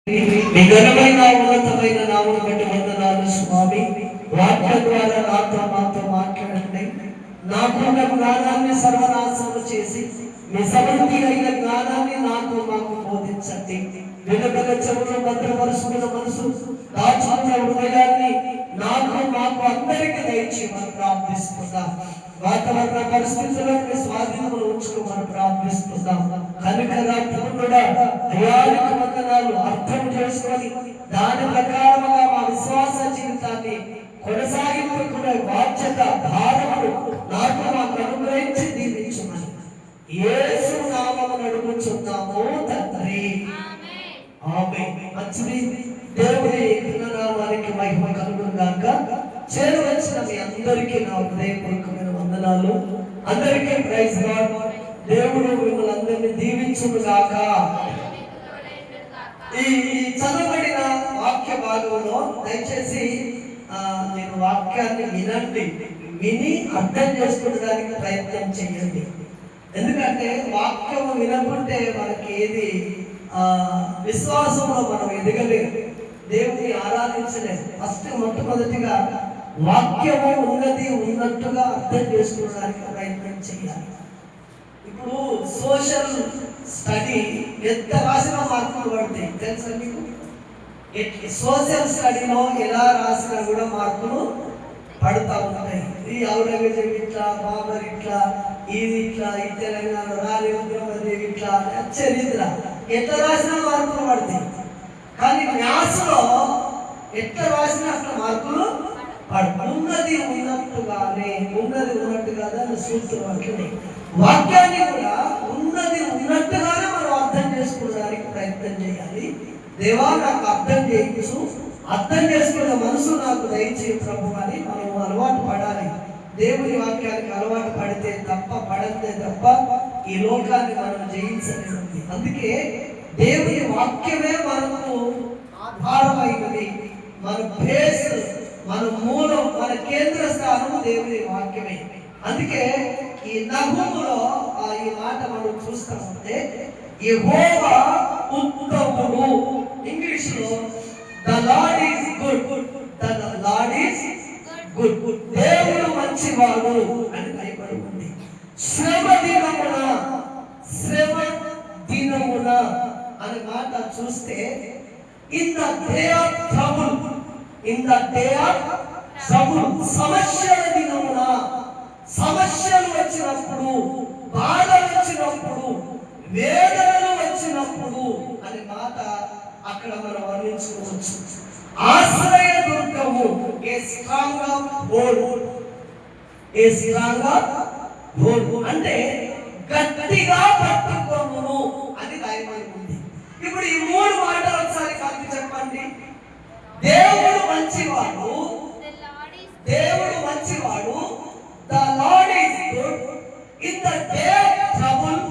మీ ఘనమైన ఉన్నతమైన నామమును బట్టి వందనాలు స్వామి. వాక్య ద్వారా మాతో మాట్లాడండి. నాకున్న జ్ఞానాన్ని సర్వనాశనం చేసి మీ సమృద్ధి అయిన జ్ఞానాన్ని మాకు బోధించండి. వెనుకల చెవులు భద్రపరుచుకున్న మనసు దాచుకున్న హృదయాన్ని మాకు అందరికీ దయచేయమని ప్రార్థిస్తున్నాం. వాతావరణ పరిస్థితులను స్వాధీనంలో ఉంచుకోమని ప్రార్థిస్తున్నాం. కనుకగా పూర్ణుడా అయానికి వందనాలు అర్థం చేసుకొని దాని ప్రకారముగా మా విశ్వాస జీవితాన్ని కొనసాగింపుకునే బాధ్యత భారములు మాకు అనుగ్రహించి దీవించమని యేసు నామమున అడుగుచున్నాము తండ్రి, ఆమేన్. మంచిది. దేవుని నామానికి మహిమ కలుగును గాక. చేరవలసిన మీ అందరికీ నా హృదయపూర్వకమైన వందనాలు. అందరికీ ప్రైజ్ లార్డ్. దేవుడు మిమ్మల్ని అందరినీ దీవించును గాక. ఈ చదవబడిన వాక్య భాగంలో దయచేసి నేను వాక్యాన్ని విని అర్థం చేసుకోవడానికి ప్రయత్నం చేయండి. ఎందుకంటే వాక్యం వినకుంటే మనకి ఏది విశ్వాసంలో మనం ఎదగలేదు, దేవుని ఆరాధించలేదు. మొట్టమొదటిగా వాక్యము ఉన్నట్టుగా అర్థం చేసుకోవడానికి ప్రయత్నం చేయాలి. ఇప్పుడు సోషల్ స్టడీ ఎంత రాసిన మార్కులు పడతాయి తెలుసా మీకు? సోషల్ స్టడీలో ఎలా రాసినా కూడా మార్కులు పడుతూ ఉంటాయి. ఈ ఔరంగజేబు ఇట్లా, బాబర్ ఇట్లా, ఇది ఇట్లా, ఈ తెలంగాణ రాణి రుద్రమదేవి ఇట్లా చరిత్ర ఎట్లా రాసినా మార్కులు పడతాయి. కానీ మ్యాథ్స్లో ఎట్లా రాసినా అట్లా మార్కులు ఉన్నది ఉన్నట్టుగా సూత్రం అట్లనే వాక్యాన్ని కూడా ఉన్నది ఉన్నట్టుగానే మనం అర్థం చేసుకోవడానికి ప్రయత్నం చేయాలి. దేవా నాకు అర్థం చేయొచ్చు, అర్థం చేసుకునే మనసు నాకు దయచేయ ప్రభు అని మనం అలవాటు పడాలి. దేవుని వాక్యానికి అలవాటు పడితే తప్ప ఈ లోకాన్ని మనం జయించలేదు. అందుకే దేవుని వాక్యమే మనకు ఆధారమైనది, మన బేస్, మన మూలం, మన కేంద్ర స్థానం దేవుని వాక్యమే. అందుకే ఈ నహూములో ఈ మాట మనం చూస్తామంటే యెహోవా ఉత్తముడు, ఇంగ్లీష్ లో the lord is good, the lord is good, దేవుడు మంచివాడు అని భయపడి ఉంది. శ్రమ దినమున అనే మాట చూస్తే in the day of trouble, సమస్యల దినమున, సమస్యలు వచ్చినప్పుడు, బాధలు వచ్చినప్పుడు, వేదనలు వచ్చినప్పుడు అనే మాట అక్కడ మనం వర్ణించుకోవచ్చు. ఆశ్రయ దుర్గము, ఏ స్ట్రాంగ్ హోల్డ్, అంటే గట్టిగా పట్టుకోమును అని రాయబడి ఉంది. ఇప్పుడు ఈ మూడు మాటలు ఒకసారి కలిపి చెప్పండి. దేవుడు మంచివాడు, the lord is good, in the day of trouble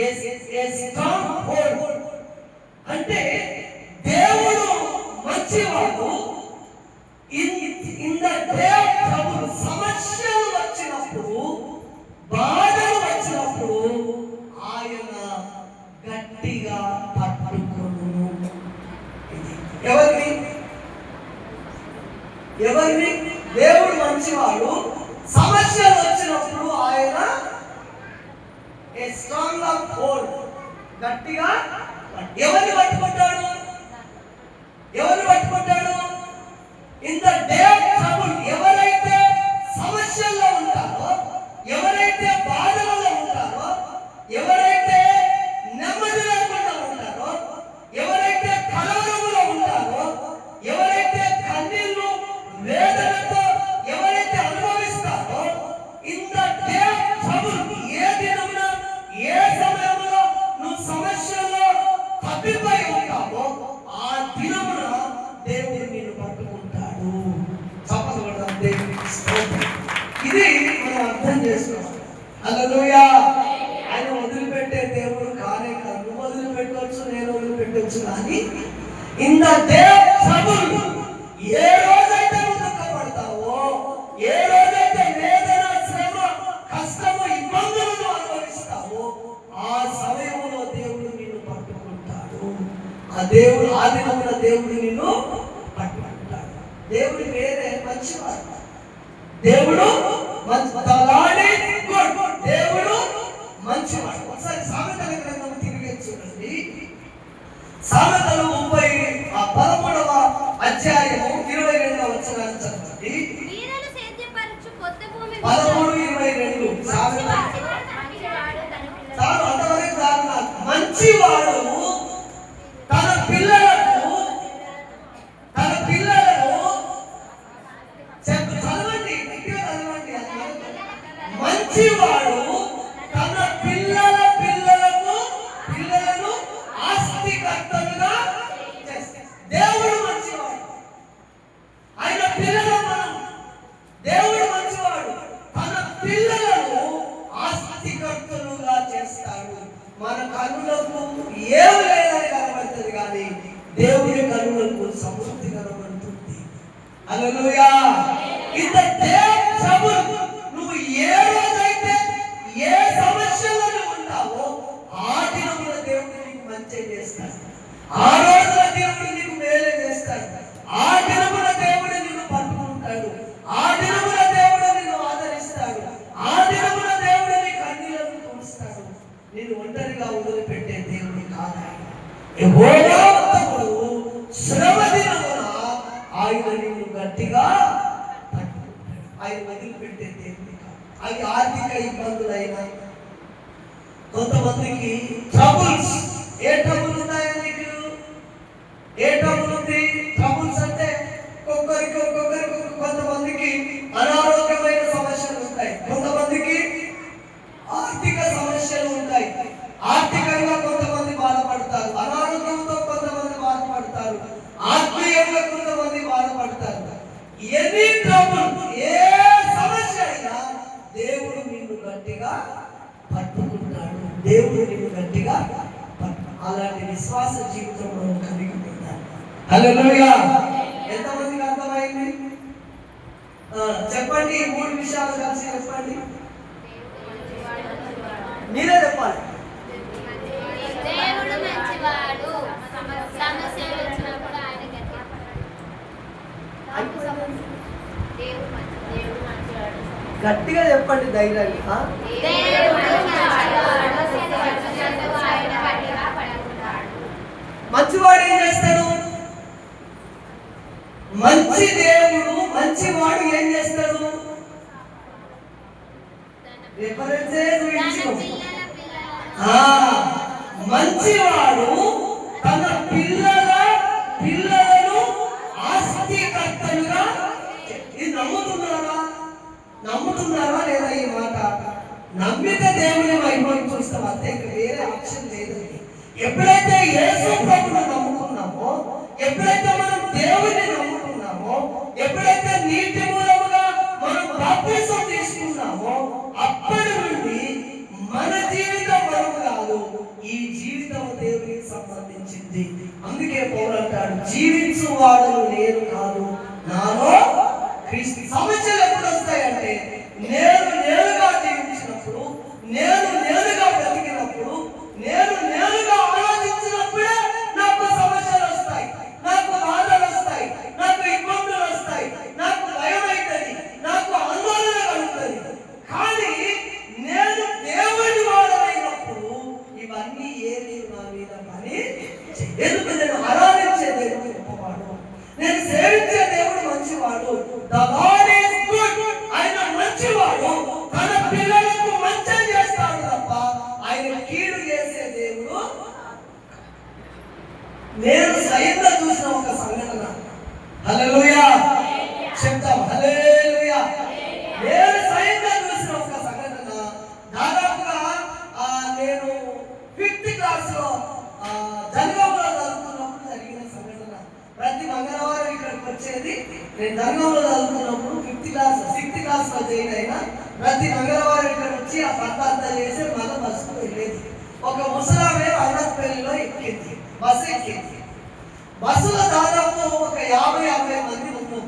a strong hold. అంటే దేవుడు మంచివాడు, in the day of trouble, సమస్యలు వచ్చినప్పుడు, బాధలు వచ్చినప్పుడు ఆయన గట్టిగా పట్టుకొను. ఎవరిని? దేవుడు మంచివాడు, సమస్యలు వచ్చినప్పుడు ఆయన ఏ స్ట్రాంగ్ ఆఫ్ హోల్డ్, గట్టిగా. ఎవరిని పట్టుకుంటాడు? In the day of trouble, ఎవరైతే సమస్యల్లో ఉంటారో, ఎవరైతే బాధలలో ఉంటారో, ఎవరైతే నెమ్మది లేకుండా ఉంటారో, ఎవరైతే కలవరములో ఉంటారో, ఎవరైతే కన్నీళ్లు వేదనతో ఎవరైతే అనుభవిస్తారో, in the day of trouble, ఏ దినమున, ఏ సమయంలో నువ్వు సమస్యలో తప్పిపోయి ఉంటావో ఆ దినమున దేవుడు నిన్ను పట్టుకుంటాడు. చెప్పగలడం దేవునికి స్తోత్రం. ఇది మనం అర్థం చేసుకోవాలి. హల్లెలూయా. ఆయన వదిలిపెట్టే దేవుడు కానే కాదు. నువ్వు వదిలిపెట్టవచ్చు, నేను వదిలిపెట్టవచ్చు, కానీ in the day of trouble, ఏ రోజైతే నువ్వు దుఃఖపడతావో, ఏ రోజైతే వేదన, శ్రమ, కష్టము, ఇబ్బందులను అనుభవిస్తావో ఆ సమయంలో దేవుడు నిన్ను పట్టుకుంటాడు. ఆ దేవుడు ఆదినమున దేవుడు నిన్ను పట్టుకుంటాడు. దేవుడి పేరే మంచివాడు. దేవుడు దేవుడు మంచివాడు. ఒకసారి సామెతల గ్రంథం తిరిగి చూడండి. సామెతలు 13వ అధ్యాయము 22వ వచనాన్ని చదవండి. 13:22 చాలు, అంతవరకు చాలు. మంచివాడు తన పిల్లలను చదవండి, మంచివాడు తన పిల్లలను ఆస్తికర్తలుగా చేస్తాడు. దేవుడు మంచివాడు, ఆయన పిల్లలు మనం. దేవుడు మంచివాడు, తన పిల్లలను ఆస్తికర్తలుగా చేస్తాడు. మన కన్నులకు ఏమి లేదని కనబడుతుంది, కానీ దేవుడి కన్నులకు సమృద్ధి కనబడుతుంది. హల్లెలూయా. నువ్వు ఏ రోజైతే ఏ సమస్యలను ఉంటావో ఆ దినమున దేవుడు నీకు మంచి చేస్తాడు. ఆ రోజున దేవుడు నీకు మేలు చేస్తాడు. ఆ దినమున దేవుడు నిన్ను పట్టుకుంటాడు. ఆ దినమున దేవుడు నిన్ను ఆదరిస్తాడు. ఆ దినమున దేవుడు నీ కన్నీళ్లను తుడుస్తాడు. నేను ఒంటరిగా వదిలిపెట్టే దేవుడు కాదు. యెహోవా శ్రమ దినమున ఆయన నిన్ను గట్టిగా పట్టుకుంటాడు. ఆయన వదిలిపెట్టే దేవుడు కాదు. అవి ఆర్థిక ఇబ్బందులైనా, కొంతమందికి ట్రబుల్స్. ఏ ట్రబుల్ ఉన్నాయో నీకు? ఏ ట్రబుల్ ఉంది? ట్రబుల్స్ అంటే ఒక్కొక్కరికి కొంతమందికి అనారోగ్యమైన సమస్యలు ఉంటాయి, కొంతమందికి ఆర్థిక సమస్యలు ఉంటాయి. ఆర్థికంగా కొంతమంది బాధపడతారు, అనారోగ్యంతో కొంతమంది బాధపడతారు, ఆత్మీయంగా కొంతమంది బాధపడతారు. ఎనీ ట్రబుల్, ఏ సమస్య అయినా దేవుడు నిన్ను గట్టిగా పట్టుకుంటాడు. దేవుడు నిన్ను గట్టిగా అలాంటి విశ్వాస జీవితం మనం కలిగి ఉండాలి. హల్లెలూయా. ఎంతమందికి అర్థమైంది? చెప్పండి, ఈ 3 విషయాలు కలిసి చెప్పండి. మీరే చెప్పాలి. గట్టిగా చెప్పండి ధైర్యంగా. మంచివాడు ఏం చేస్తాడు? మంచి దేవుడు మంచివాడు ఏం చేస్తాడు? మంచివాడు తన పిల్లలను ఆస్తికర్తలుగా. ఇది నమ్ముతున్నారా లేదా? ఈ మాట నమ్మితే దేవుని మహిమను చూస్తాం, అంతే, వేరే ఆప్షన్ లేదండి. ఎప్పుడైతే యేసు ప్రభువును నమ్ముకున్నామో, ఎప్పుడైతే మనం దేవుని నమ్ముకున్నామో, ఎప్పుడైతే నీటి మూలముగా మనం బాప్తిసం తీసుకున్నామో, అప్పటి నుండి మన జీవితం మనం కాదు, ఈ జీవితం దేవునికి సంబంధించింది. అందుకే పౌలు అంటాడు, జీవించువాడను నేను కాదు, నాలో క్రీస్తు. సమస్యలు ఎప్పుడు వస్తాయంటే, నేనుగా జీవించినప్పుడు, నేనుగా బ్రతికినప్పుడు, నేనుగా ఆలోచించినప్పుడే నాకు సమస్యలు వస్తాయి, నాకు బాధలు వస్తాయి, నాకు ఇబ్బందులు వస్తాయి, నాకు భయం అవుతుంది, నాకు ఆందోళన కలుగుతుంది. కానీ నేను దేవుడి వాడమైనప్పుడు ఇవన్నీ ఏది నా మీద పని. ఎందుకు? నేను ఆరాధించే దేవుడు గొప్పవాడు, నేను సేవించే దేవుడు మంచివాడు. The Lord is good. ఆయన మంచివాడు, తన పిల్లలకు మంచి చేస్తాడు తప్ప ఆయన కీడు చేసే దేవుడు. నేను స్వయంగా చూసిన ఒక సంఘటన. హల్లెలూయా చెప్తాం. హల్లెలూయా. నేను స్వయంగా చూసిన ఒక సంఘటన. దాదాపుగా నేను 5th క్లాస్లో జనగాంలో చదువుతున్నప్పుడు జరిగిన సంఘటన. ప్రతి మంగళవారం ఇక్కడికి వచ్చేది. నేను జనగాంలో చదువుతున్నప్పుడు 6th క్లాస్లో జాయిన్ అయినా. ప్రతి మంగళవారం ఇక్కడ వచ్చి ఆ పత్తా చేసి మళ్ళీ బస్సుకు వెళ్ళేది. ఒక ముసలామే అన్నపల్లిలో ఎక్కింది, బస్సు ఎక్కింది. బస్సులో దాదాపు ఒక 50 మంది ఉన్నాం.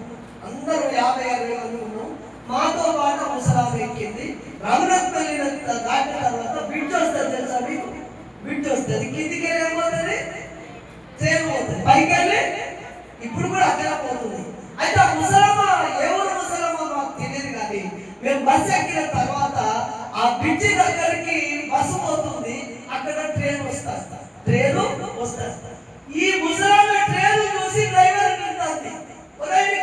అందరూ 50 మంది ఉన్నాం. మాతో పాటు ముసలామే ఎక్కింది. రఘునాథపల్లి దాటిన తర్వాత బ్రిడ్జ్ వస్తుంది, తెలుసా మీకు? బ్రిడ్జ్ వస్తుంది, కిందికి ఏమవుతుంది? ట్రైన్ పోతుంది పైకి వెళ్ళి ఇప్పుడు కూడా అక్కడ పోతుంది. అయితే ఆ ముసలమ్మ ఎవరు ముసలమ్మ మాకు తెలియదు, కానీ మేము బస్సు ఎక్కిన తర్వాత ఆ బ్రిడ్జి దగ్గరికి బస్సు పోతుంది, అక్కడ ట్రైన్ వస్తా ట్రైన్ వస్తా. ఈ ముసలమ్మ ట్రైన్ చూసి డ్రైవర్ అంటుంది,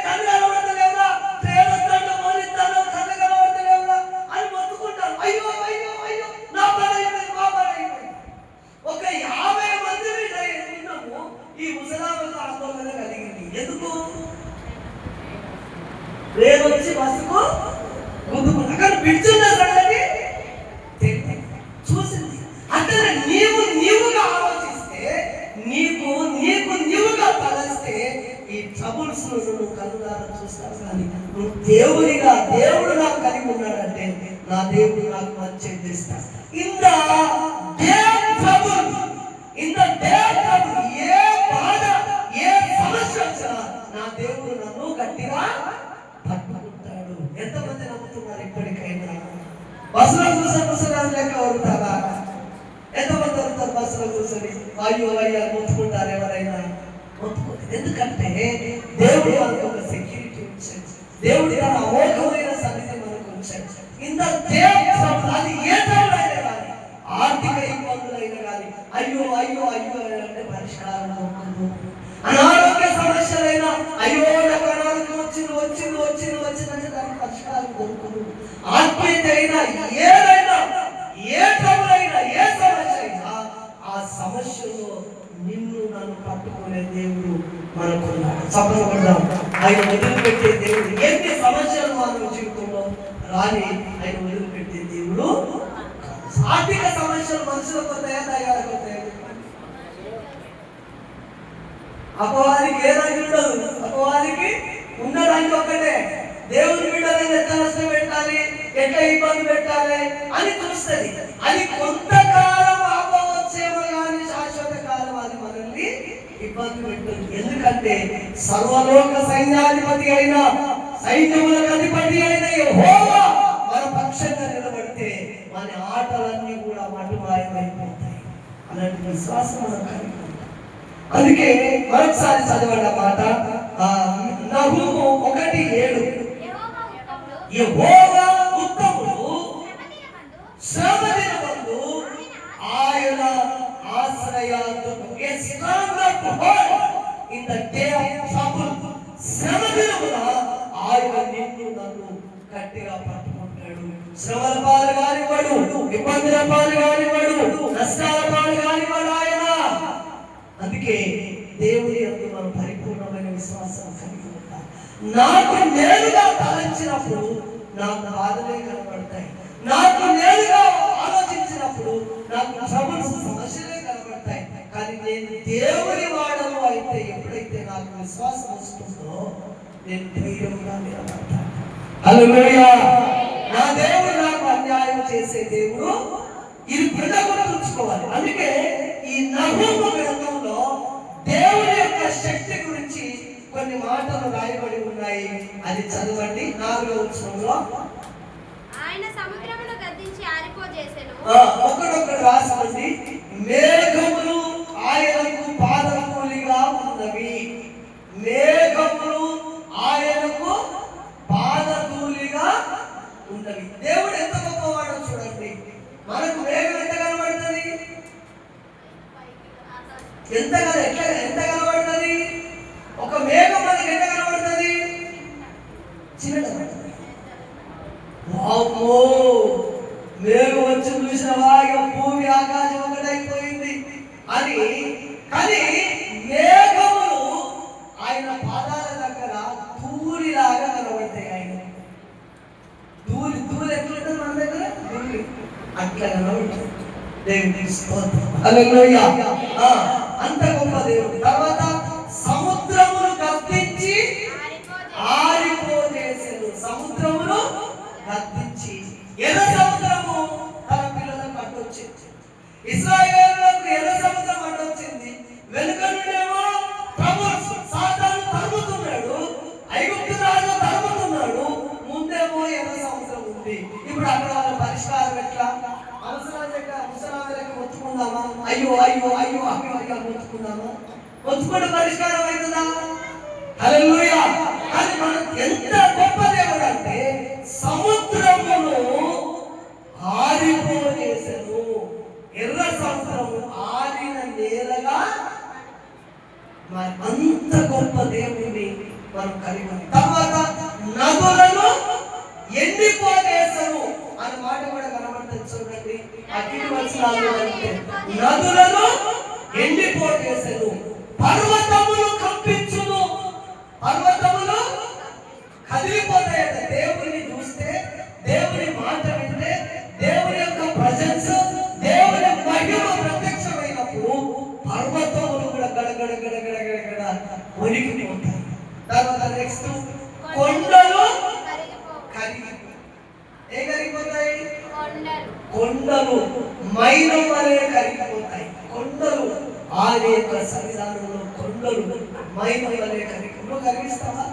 కళ్ళు కనబడతలేవురా, ట్రైన్ వస్తాడు మోనిస్తాను, కళ్ళు కనబడతలేవురా అని మొత్తుకుంటారు. అయ్యో అయ్యో అయ్యో నా పని అయిపోయింది, మా పని అయిపోయింది. ఒక 50 మందిని ఉన్నాము. ఈ ముసలామకు ఆందోళన కలిగింది. ఎందుకు? ట్రైన్ వచ్చి బస్సుకు గుద్దుకుంది. అక్కడ పిచ్చున్న సంగతి చూసింది. అంటే నీవుగా ఆలోచిస్తే, నీవుగా తలస్తే ఈ ట్రబుల్స్ నువ్వు కనులారా చూస్తావు. కానీ నువ్వు దేవుడు నాకు కలిగి ఉన్నాడంటే నా దేవుడు నాకు మంచి చేస్తా. ఇన్ ద డే ట్రబుల్, ఏ బాధ ఏ సమస్య వచ్చినా నా దేవుడు నన్ను గట్టిగా పట్టుకుంటాడు. ఎంతమంది నమ్ముతున్నారు? ఇప్పటికైనా బస్సులో కూర్చొని ముసలాం లెక్క అవుతారా? ఎంతమంది అవుతారు బస్సులో కూర్చొని అయ్యో అయ్యా మొత్తుకుంటారు? ఎవరైనా మొత్తుకుంటారు. ఎందుకంటే దేవుడు మనకు ఒక సెక్యూరిటీ ఉంచాడు. దేవుడు తన అమోఘమైన సన్నిధి మనకు ఉంచాడు. ఇంత అది ఏ టైంలో కానీ, ఆర్థిక ఇబ్బందులైనా కానీ అయ్యో అయ్యో అయ్యో అంటే పరిష్కారం దొరకదు. అనారోగ్య సమస్యలైనా అయ్యో నాకు అనారోగ్యం వచ్చిందంటే దానికి పరిష్కారం దొరకదు. ఆత్మీయత అయినా ఏదైనా, ఏ ట్రబులైనా, ఏ సమస్య అయినా ఆ సమస్యలో నిన్ను నన్ను పట్టుకునే దేవుడు మనకున్నాడు. చెప్పబడ్డాం. ఆయన వదిలిపెట్టే దేవుడు. ఎన్ని సమస్యలు మన జీవితంలో రాని ఆయన వదిలిపెట్టే దేవుడు. ఆర్థిక సమస్యలు మనుషులకు వస్తాయా, దయ్యాలకు వస్తాయా? అపవాదికి ఏదైనా ఉండదు. అపవాదికి ఉండడానికి ఒక్కటే, దేవుని బిడ్డలను ఎట్లా నష్టం పెట్టాలి, ఎట్లా ఇబ్బంది పెట్టాలి అని చూస్తుంది. అది కొంతకాలం ఆపవచ్చేమో కానీ శాశ్వత కాలం అది మనల్ని ఇబ్బంది పెట్టదు. ఎందుకంటే సర్వలోక సైన్యాధిపతి అయిన, సైన్యములకు అధిపతి అయిన యెహోవా మన పక్షంగా నిలబడితే మన ఆటలన్నీ కూడా మటుమాయమైపోతాయి. అలాంటి విశ్వాసం మనం కలిగి ఉంటాం. అందుకే మరొకసారి చదవండి ఆ మాట. నహూము 1:7 యెహోవా ఉత్తముడు, శ్రమ దినమందు ఆయన ఆశ్రయాదుర్గం. A stronger hold in the day of trouble. శ్రమ దినమున ఆయన నిన్ను నన్ను గట్టిగా పట్టుకుంటాడు. శ్రమల పాలు కానివాడు, ఇబ్బందుల పాలు కానివాడు, నష్టాల పాలు కానివాడు ఆయన. అందుకే దేవుని యందు మనం పరిపూర్ణమైన విశ్వాసం కలిగి ఉంటాం. నాకు నేరుగా తలంచినప్పుడు నాకు బాధలే కనబడతాయి. నాకు నేరుగా ఆలోచించినప్పుడు నాకు ట్రబుల్స్, సమస్యలే కనబడతాయి. కానీ నేను దేవుని వాడను అయితే, ఎప్పుడైతే నాకు విశ్వాసం వస్తుందో నేను ధైర్యంగా నిలబడతాను. హల్లెలూయా. నా దేవుడు నాకు అన్యాయం చేసే దేవుడు. ఇది ప్రజలు గుర్తుంచుకోవాలి. అందుకే ఈ నహూము గ్రంథంలో దేవుని యొక్క శక్తి గురించి కొన్ని మాటలు రాయబడి ఉన్నాయి. అది చదవండి. 4వ వచనంలో ఆయన సముద్రమును గద్దించి ఆరిపోజేసెను. ఒకడొకడు రాసుకోండి. మేఘములు ఆయనకు పాదధూళిగా ఉన్నవి. మేఘములు ఆయనకు పాదధూళిగా ఉన్నవి. దేవుడు ఎంత గొప్పవాడో చూడండి. మనకు మేఘం ఎంత కనబడుతుంది? ఎంత కనబడుతుంది? ఒక మేఘం మనకి ఎంత కనబడుతుంది? చిన్నది. వామ్మో, మేఘం వచ్చి చూసినవా, ఇక భూమి ఆకాశం ఒకటైపోయింది అని. కానీ మేఘములు ఆయన పాదాల దగ్గర ధూళిలాగా కనబడతాయి. ఆయన ధూళి ఎట్లుంటుంది మన దగ్గర? ధూళి అట్లా కనబడుతుంది. దేవుని స్తోత్రం. హల్లెలూయా. అంత గొప్ప దేవుడు. తర్వాత సముద్రమును గద్దించి ఆరిపోజేసెను. సముద్రమును గద్దించి. ఎర్ర సముద్రము తన పిల్లలకు అడ్డొచ్చింది. ఇశ్రాయేలులకు ఎర్ర సముద్రం అడ్డొచ్చింది. వెనుక నుండేమో సాతాను తరుముతున్నాడు, ఐగుప్తు రాజు తరుముతున్నాడు, ముందేమో ఎర్ర సముద్రం ఉంది. ఇప్పుడు అక్కడ వాళ్ళ పరిష్కారం ఎట్లా? అవసరాలు మొత్తుకుందామా? అయ్యో అయ్యో అయ్యో అయ్యో అయ్యో మొత్తుకుందామా? మొత్తుకుంటే పరిష్కారం అవుతుందా? హల్లెలూయా. కానీ మనం ఎంత గొప్ప దేవుడు అంటే సముద్రమును ఆరిపోయేసెను. ఎర్ర సముద్రము ఆరిన నేలగా మరి అంత గొప్ప దేవుడిని మనం కలిగి ఉన్నాం. తర్వాత నదులను ఎండిపోయేసెను అనే మాట కూడా కనబడుతుంది చూడండి. అగ్ని వచనాలు అంటే నదులను ఎండిపోయేసెను, పర్వతములు కంపించును. పర్వతములు కదిలిపోతాయట. దేవుని చూస్తే, దేవుని మాట వింటే, దేవుని యొక్క ప్రజెన్స్, దేవుని మహిమ ప్రత్యక్షమైనప్పుడు పర్వతములు కూడా గడగడ గడగడ గడగడ వణికిపోతాయి. తర్వాత నెక్స్ట్ కొండలు కరిగిపోతాయి. ఏం కరిగిపోతాయి? కొండలు మైనం వలె కరిగిపోతాయి. కొండలు ఆయన యొక్క సన్నిధానంలో కొండలు మైనం వలె కరిగిస్తావా?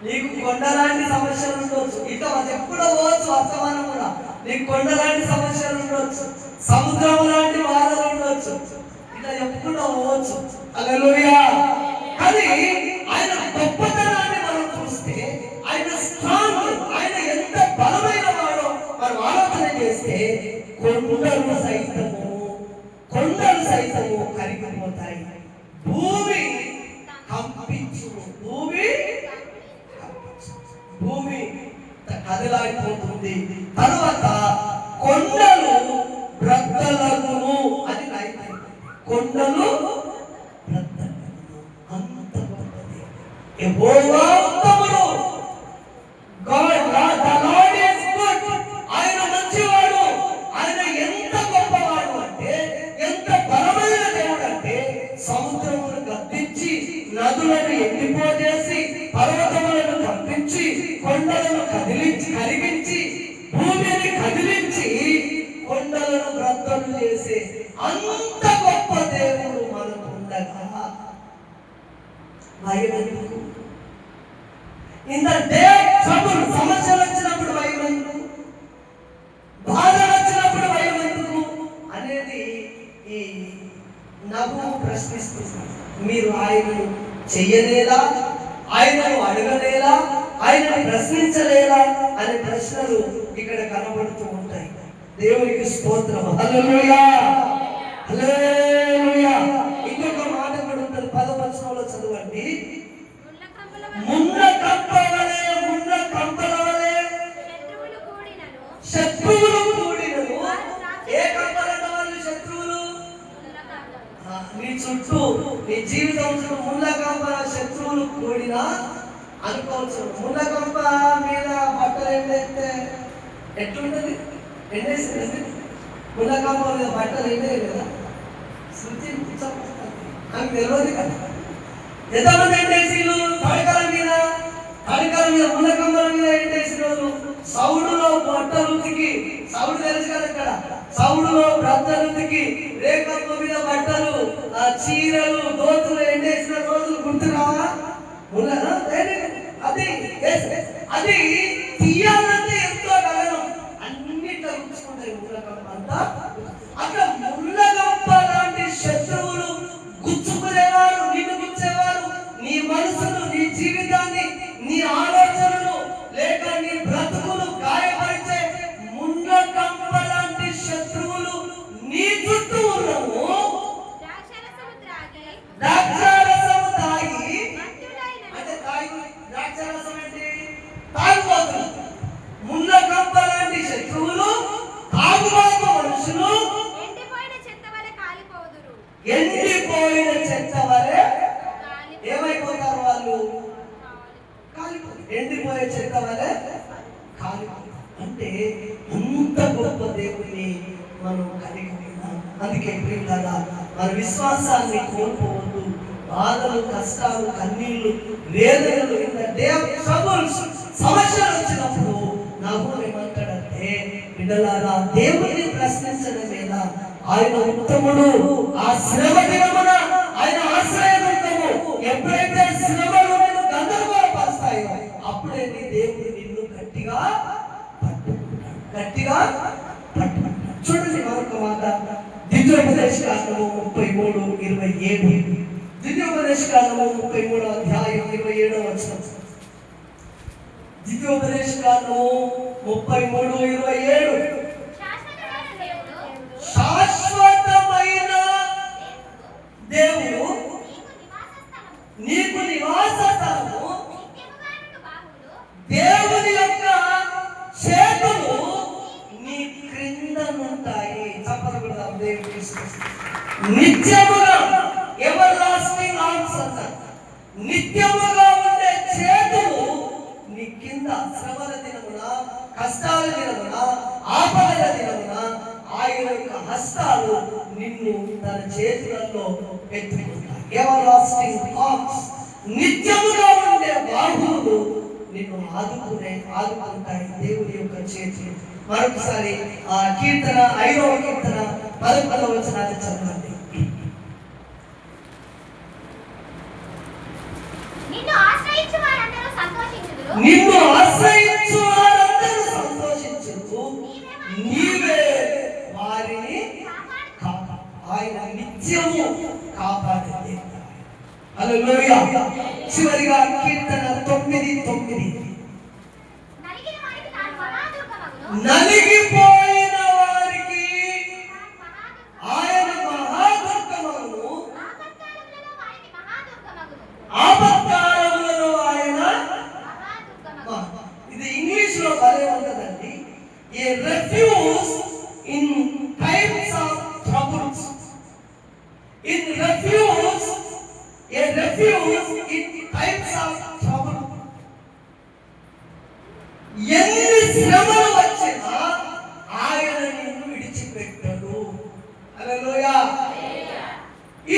నీకు కొండలాంటి సమస్యలు ఉండొచ్చు, ఇట్లా ఎప్పుడో పోవచ్చు వర్తమానం కూడా. నీకు కొండలాంటి సమస్యలు ఉండొచ్చు, సముద్రం లాంటి బాధలు ఉండొచ్చు, ఇట్లా ఎప్పుడో పోవచ్చు. హల్లెలూయా. కానీ ఆయన గొప్పతనాన్ని మనం చూస్తే, ఆయన స్ట్రాంగ్, ఆయన ఎంత బలమైన వాడో మనం ఆలోచన చేస్తే కొండలు సైతము కరిగిపోతాయి. భూమి కంపించును. భూమి కదలాడిపోతుంది. తర్వాత కొండలు బ్రద్దలగును. అది నైతే కొండలు బ్రద్దలగును. అంత గొప్పది యెహోవా ఉత్తముడు. ఆయన మంచివాడు. ఆయన ఎంత గొప్పవాడు అంటే, ఎంత బలమైన దేవుడు అంటే, సముద్రమును గద్దించి, నదులను ఎండిపోజేసి, పర్వతములను కంపించి, కొండలను కరిగించి, భూమిని కదిలించి, కొండలను బ్రద్దలు చేసే అంత గొప్ప దేవుడు మనకు ఉండగా భయం ఎందుకు? ఇన్ ద డే ట్రబుల్, సమస్యలు వచ్చినప్పుడు భయం ఎందుకు? బాధలు వచ్చినప్పుడు భయం ఎందుకు అనేది ఈ నవ్వు ప్రశ్నిస్తుంది. మీరు ఆయనను చెయ్యలేదా, ఆయనను అడగలేదా, ఆయనను ప్రశ్నించలేదా అనే ప్రశ్నలు ఇక్కడ కనబడుతూ ఉంటాయి. దేవునికి స్తోత్రం. హల్లెలూయా, హల్లెలూయా. ఇంకొక మాట కూడా ఉంటుంది, 10వ వచనంలో చదవండి. ముళ్ళ కంపల వలె శత్రువులు కూడినను. ఏ కంపలన్న వాళ్ళు శత్రువులు? నీ చుట్టూ, నీ జీవితం చుట్టూ ముళ్ళ కంపల శత్రువులు కూడినా అనుకోవచ్చు. ముళ్ళ కంప మీద బట్టలు ఎండేస్తే ఎట్లుంటది? ఎండేసింది. ముళ్ళ కంప మీద బట్టలు ఎండే కదా, శృతి నాకు తెలియదు కదా. ఎంతమంది ఎండేసిలు? తడికల మీద ముళ్ళ కంపల మీద ఎండేసిన రోజు సౌడులో బట్టలు ఉతికి, సౌడు తెలుసు కదా ఇక్కడ, సౌడులో బట్టలు ఉతికి, రేఖమ్మ మీద బట్టలు, చీరలు, దోతులు ఎండేసిన రోజులు గుర్తురావా? అది తీయాలంటే ఎంతో గగనం, అన్నిట్లో గుచ్చుకుంటాయి ముళ్ళకంప అంతా. అట్లా ముళ్ళకంప లాంటి శత్రువులు గుచ్చుకునేవారు, నిన్ను గుచ్చేవారు, నీ మనసును, నీ జీవితాన్ని, నీ ఆలోచనలు, లేక నీ బ్రతుకులు గాయపరిచే ముళ్ళకంప లాంటి శత్రువులు నీ చుట్టూ ఉన్నాము. ద్రాక్షారసము తాగి, అంటే ద్రాక్షారసం ఏంటి? తాగుబోతులు. ముళ్ళకంప లాంటి శత్రువులు, తాగుబోతు మనుషులు ఎండిపోయిన చెత్త వలె ఏమైపోతారు? వాళ్ళు కాలిపోతారు. ఎండిపోయే చెత్త వలె కాలిపోతారు. అంటే అంత గొప్ప దేవుని మనం కలిగి ఉన్నాం. అందుకే ప్రియులారా, మన విశ్వాసాన్ని కోల్పోవద్దు. బాధలు, కష్టాలు, కన్నీళ్లు, వేదనలు, సమస్యలు వచ్చినప్పుడు నాకు ఏమంటాడంటే, బిడ్డలారా, దేవుని ప్రశ్నించడమేనా? ఆయన ఉత్తముడు. ఆ శ్రమ దినమున ఆయన ఆశ్రయదుర్గము. ఎప్పుడైతే శ్రమలు నిన్ను గందరగోళపరుస్తాయో అప్పుడే నీ దేవుడు నిన్ను గట్టిగా పట్టుకుంటాడు. చూడండి మరొక మాట, ద్వితీయోపదేశకాండము 33:27. ద్వితీయోపదేశకాండము 33వ అధ్యాయం 27వ వచనం. ద్వితీయోపదేశకాండము 33:27. శాశ్వతమైన దేవుడు నీకు నివాస స్థలము, దేవుని యొక్క చేతులు నీ క్రింద ఉంటాయి. చెప్పకూడదు దేవుడికి నిత్యముగా ఎవర్ లాస్టింగ్ ఆర్మ్స్ అంటారు. నిత్యముగా ఉండే చేతులు నీ కింద శ్రమల దినమున, కష్టాల దినమున, ఆపదల దినమున ఆయన యొక్క హస్తాలు నిన్ను తన చేతులలో ఎత్తుకుంటాయి. ఎవర్ లాస్టింగ్ ఆర్మ్స్, నిత్యముగా ఉండే బాహువులు నిన్ను ఆదుకుంటాయి దేవుని యొక్క చేతులు. మరొకసారి ఆ కీర్తన 5వ కీర్తన 11వ వచనాన్ని చదవండి. నిన్ను ఆశ్రయించు వారందరూ సంతోషించుదురు, నీవే వారిని ఆయన నిత్యము కాపాడే. హల్లెలూయా. చివరిగా కీర్తన 9:9. నలిగిపోయిన వారికి ఆయన మహాదుర్గమగును, ఆపత్కాలములలో ఆయన. ఇది ఇంగ్లీష్ లో భలే ఉంటదండి. A refuge in times of troubles. In refuge, a refuge in times of trouble. ఎన్ని శ్రమలు వచ్చినా ఆయన నిన్ను విడిచిపెట్టడు. Hallelujah.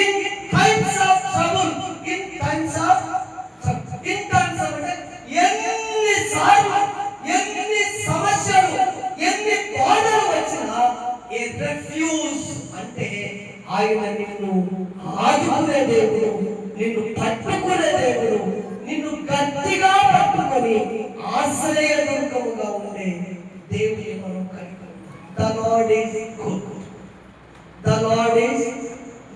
In times of trouble, in times of అంటే ఎన్నిసార్లు, ఎన్ని సమస్యలు, ఎన్ని బాధలు వచ్చినా ఏ రెఫ్యూజ్ అంటే ఆయన నిన్ను ఆదుకునే దేవుడు, నిన్ను పట్టుకునే దేవుడు, నిన్ను గట్టిగా పట్టుకొని ఆశ్రయదుర్గముగా ఉండే దేవుని మనం కలిగి ఉన్నాం. The Lord is good. The Lord is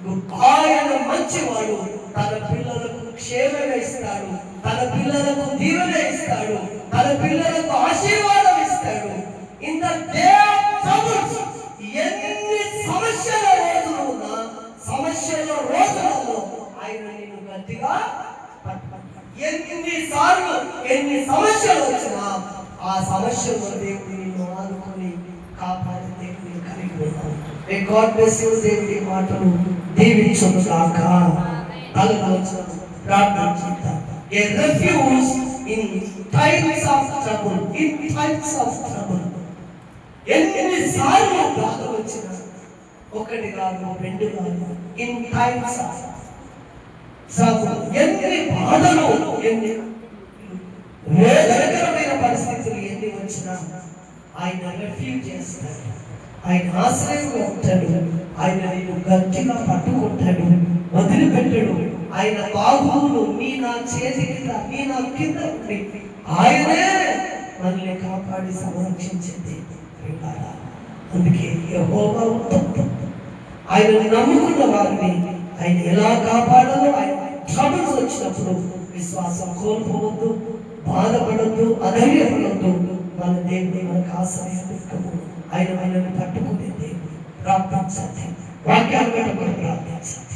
good. ఆయన మంచివాడు. తన పిల్లలకు క్షేమం ఇస్తాడు, తన పిల్లలకు దీవెన ఇస్తాడు, తన పిల్లలకు ఆశీర్వాదం ఇస్తాడు. In the day of troubles, ఎన్ని సమస్యల రోజులు ఉన్నా, సమస్యల రోజులలో ఆయన నిన్ను గట్టిగా ఎన్నిసార్లు ఎన్ని సమస్యలు వచ్చినా ఆ సమస్యలో దేవుడు నిన్ను ఆదుకొని కాపాడే దేవుని కలిగి ఉన్నాం. May God bless you. దేవుని మాటలు దీవించును గాక. తలవంచు ప్రార్థన చేద్దాం. A refuge in times of trouble, in times of trouble. ఎన్నిసార్లు బాధ వచ్చినా, ఒకటి కాదు, రెండు కాదు, ఇన్ టైమ్స్ ఆఫ్ ఎన్ని బాధలు, ఎన్ని వేదనకరమైన పరిస్థితులు ఎన్ని వచ్చినా ఆయన రెఫ్యూజ్ చేస్తాడు, ఆయన ఆశ్రయంగా ఉంటాడు, ఆయన నిన్ను గట్టిగా పట్టుకుంటాడు, వదిలిపెట్టాడు. ఆయన బాహువులు నీ నా చేతి కింద, నీ నా కింద ఉండి ఆయనే మనల్ని కాపాడి సంరక్షించింది. అందుకే యెహోవా ఉత్తముడు. ఆయనను నమ్ముకున్న వారిని ఆయన ఎలా కాపాడదో, ఆయన ట్రబుల్స్ వచ్చినప్పుడు విశ్వాసం కోల్పోవద్దు, బాధపడద్దు, అధైర్యపడద్దు. మన దేవుడు మనకు ఆశ్రయము, ఆయన మనల్ని పట్టుకునే దేవుడు. ప్రార్థించండి, వాక్యాన్ని ప్రార్థించండి.